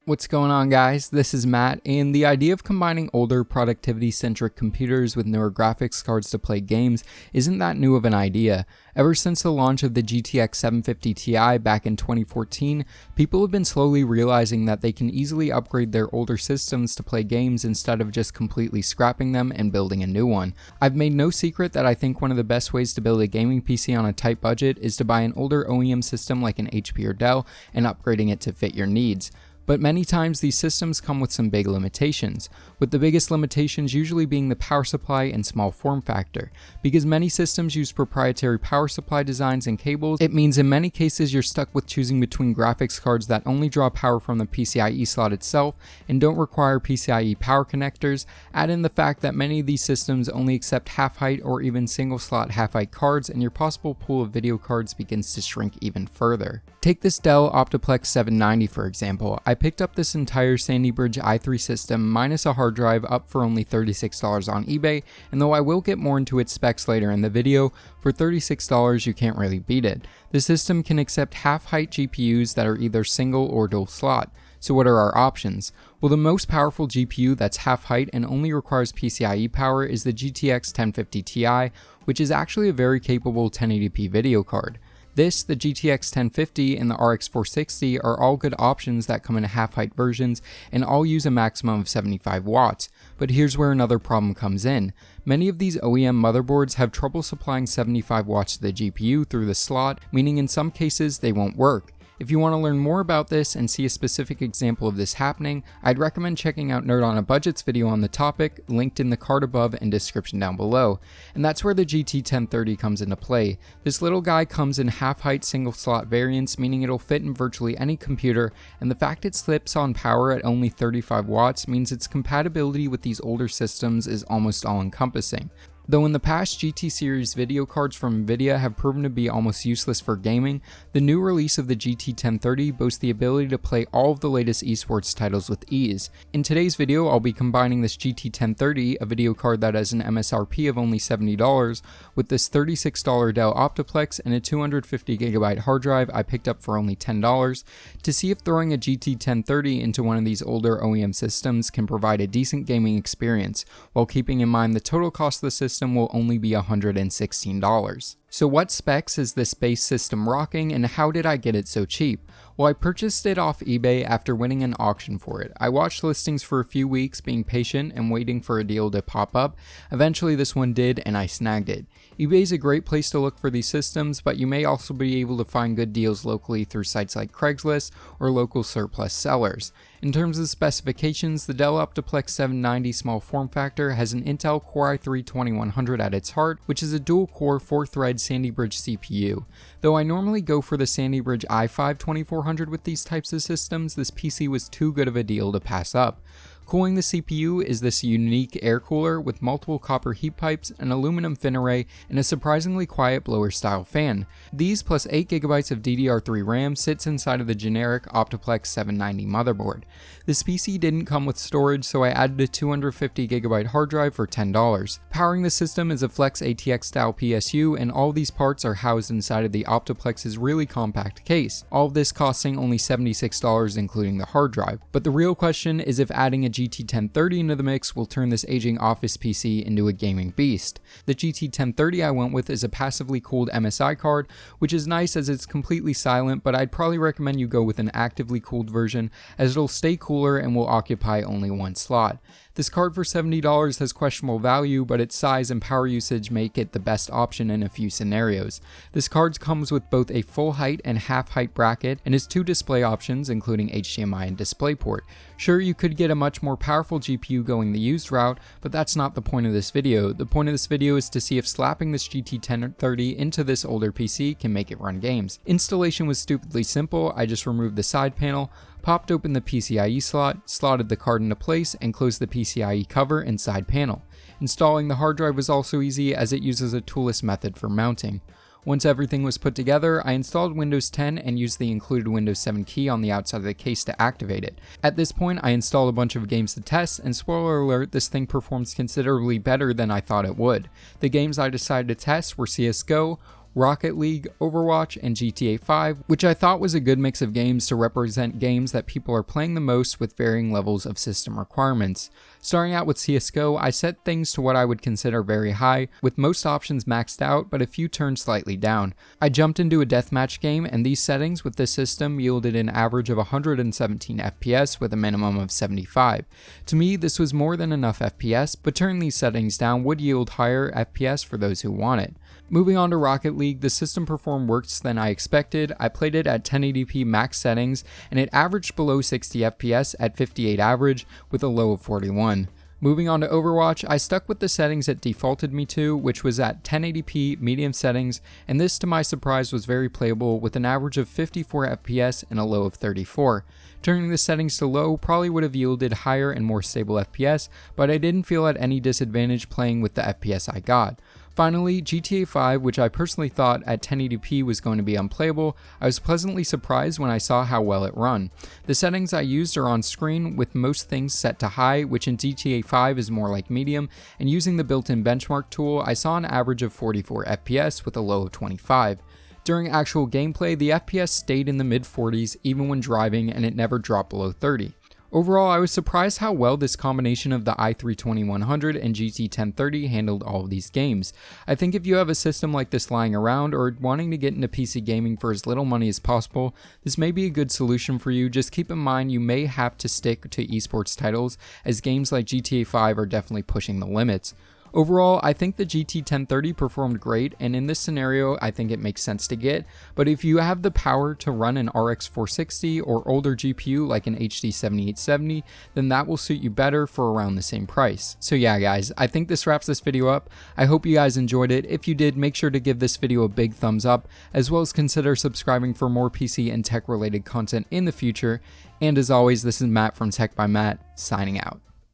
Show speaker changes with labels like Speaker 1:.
Speaker 1: What's going on, guys? This is Matt, and the idea of combining older productivity-centric computers with newer graphics cards to play games isn't that new of an idea. Ever since the launch of the GTX 750 Ti back in 2014, people have been slowly realizing that they can easily upgrade their older systems to play games instead of just completely scrapping them and building a new one. I've made no secret that I think one of the best ways to build a gaming PC on a tight budget is to buy an older OEM system like an HP or Dell and upgrading it to fit your needs. But many times these systems come with some big limitations, with the biggest limitations usually being the power supply and small form factor. Because many systems use proprietary power supply designs and cables, it means in many cases you're stuck with choosing between graphics cards that only draw power from the PCIe slot itself and don't require PCIe power connectors. Add in the fact that many of these systems only accept half-height or even single-slot half-height cards, and your possible pool of video cards begins to shrink even further. Take this Dell Optiplex 790 for example. I picked up this entire Sandy Bridge i3 system minus a hard drive up for only $36 on eBay, and though I will get more into its specs later in the video, for $36 you can't really beat it. The system can accept half-height GPUs that are either single or dual slot. So what are our options? Well, the most powerful GPU that's half-height and only requires PCIe power is the GTX 1050 Ti, which is actually a very capable 1080p video card. This, the GTX 1050, and the RX 460 are all good options that come in half-height versions and all use a maximum of 75 watts. But here's where another problem comes in. Many of these OEM motherboards have trouble supplying 75 watts to the GPU through the slot, meaning in some cases they won't work. If you want to learn more about this and see a specific example of this happening, I'd recommend checking out Nerd on a Budget's video on the topic, linked in the card above and description down below. And that's where the GT 1030 comes into play. This little guy comes in half-height single slot variants, meaning it'll fit in virtually any computer, and the fact it slips on power at only 35 watts means its compatibility with these older systems is almost all-encompassing. Though in the past, GT series video cards from Nvidia have proven to be almost useless for gaming, the new release of the GT 1030 boasts the ability to play all of the latest esports titles with ease. In today's video, I'll be combining this GT 1030, a video card that has an MSRP of only $70, with this $36 Dell Optiplex and a 250GB hard drive I picked up for only $10, to see if throwing a GT 1030 into one of these older OEM systems can provide a decent gaming experience, while keeping in mind the total cost of the system will only be $116. So what specs is this base system rocking, and how did I get it so cheap? Well, I purchased it off eBay after winning an auction for it. I watched listings for a few weeks, being patient and waiting for a deal to pop up. Eventually this one did, and I snagged it. eBay is a great place to look for these systems, but you may also be able to find good deals locally through sites like Craigslist or local surplus sellers. In terms of specifications, the Dell Optiplex 790 small form factor has an Intel Core i3-2100 at its heart, which is a dual-core 4-thread Sandy Bridge CPU. Though I normally go for the Sandy Bridge i5-2400 with these types of systems, this PC was too good of a deal to pass up. Cooling the CPU is this unique air cooler with multiple copper heat pipes, an aluminum fin array, and a surprisingly quiet blower style fan. These plus 8GB of DDR3 RAM sits inside of the generic Optiplex 790 motherboard. This PC didn't come with storage, so I added a 250GB hard drive for $10. Powering the system is a Flex ATX style PSU, and all these parts are housed inside of the Optiplex's really compact case. All of this costing only $76 including the hard drive. But the real question is if adding a GT 1030 into the mix will turn this aging office PC into a gaming beast. The GT 1030 I went with is a passively cooled MSI card, which is nice as it's completely silent, but I'd probably recommend you go with an actively cooled version as it'll stay cooler and will occupy only one slot. This card for $70 has questionable value, but its size and power usage make it the best option in a few scenarios. This card comes with both a full height and half height bracket and has two display options including HDMI and DisplayPort. Sure, you could get a much more powerful GPU going the used route, but that's not the point of this video. The point of this video is to see if slapping this GT 1030 into this older PC can make it run games. Installation was stupidly simple. I just removed the side panel, popped open the PCIe slot, slotted the card into place, and closed the PCIe cover and side panel. Installing the hard drive was also easy as it uses a toolless method for mounting. Once everything was put together, I installed Windows 10 and used the included Windows 7 key on the outside of the case to activate it. At this point, I installed a bunch of games to test, and spoiler alert, this thing performs considerably better than I thought it would. The games I decided to test were CSGO, Rocket League, Overwatch, and GTA 5, which I thought was a good mix of games to represent games that people are playing the most with varying levels of system requirements. Starting out with CSGO, I set things to what I would consider very high, with most options maxed out but a few turned slightly down. I jumped into a deathmatch game, and these settings with this system yielded an average of 117 FPS with a minimum of 75. To me, this was more than enough FPS, but turning these settings down would yield higher FPS for those who want it. Moving on to Rocket League, the system performed worse than I expected. I played it at 1080p max settings, and it averaged below 60 FPS at 58 average with a low of 41. Moving on to Overwatch, I stuck with the settings it defaulted me to, which was at 1080p medium settings, and this to my surprise was very playable with an average of 54 FPS and a low of 34. Turning the settings to low probably would have yielded higher and more stable FPS, but I didn't feel at any disadvantage playing with the FPS I got. Finally, GTA 5, which I personally thought at 1080p was going to be unplayable, I was pleasantly surprised when I saw how well it run. The settings I used are on screen with most things set to high, which in GTA 5 is more like medium, and using the built-in benchmark tool, I saw an average of 44 FPS with a low of 25. During actual gameplay, the FPS stayed in the mid-40s even when driving, and it never dropped below 30. Overall, I was surprised how well this combination of the i3-2100 and GT 1030 handled all of these games. I think if you have a system like this lying around or wanting to get into PC gaming for as little money as possible, this may be a good solution for you. Just keep in mind you may have to stick to esports titles, as games like GTA 5 are definitely pushing the limits. Overall, I think the GT 1030 performed great, and in this scenario, I think it makes sense to get, but if you have the power to run an RX 460 or older GPU like an HD 7870, then that will suit you better for around the same price. So yeah guys, I think this wraps this video up. I hope you guys enjoyed it. If you did, make sure to give this video a big thumbs up, as well as consider subscribing for more PC and tech related content in the future. And as always, this is Matt from Tech by Matt, signing out.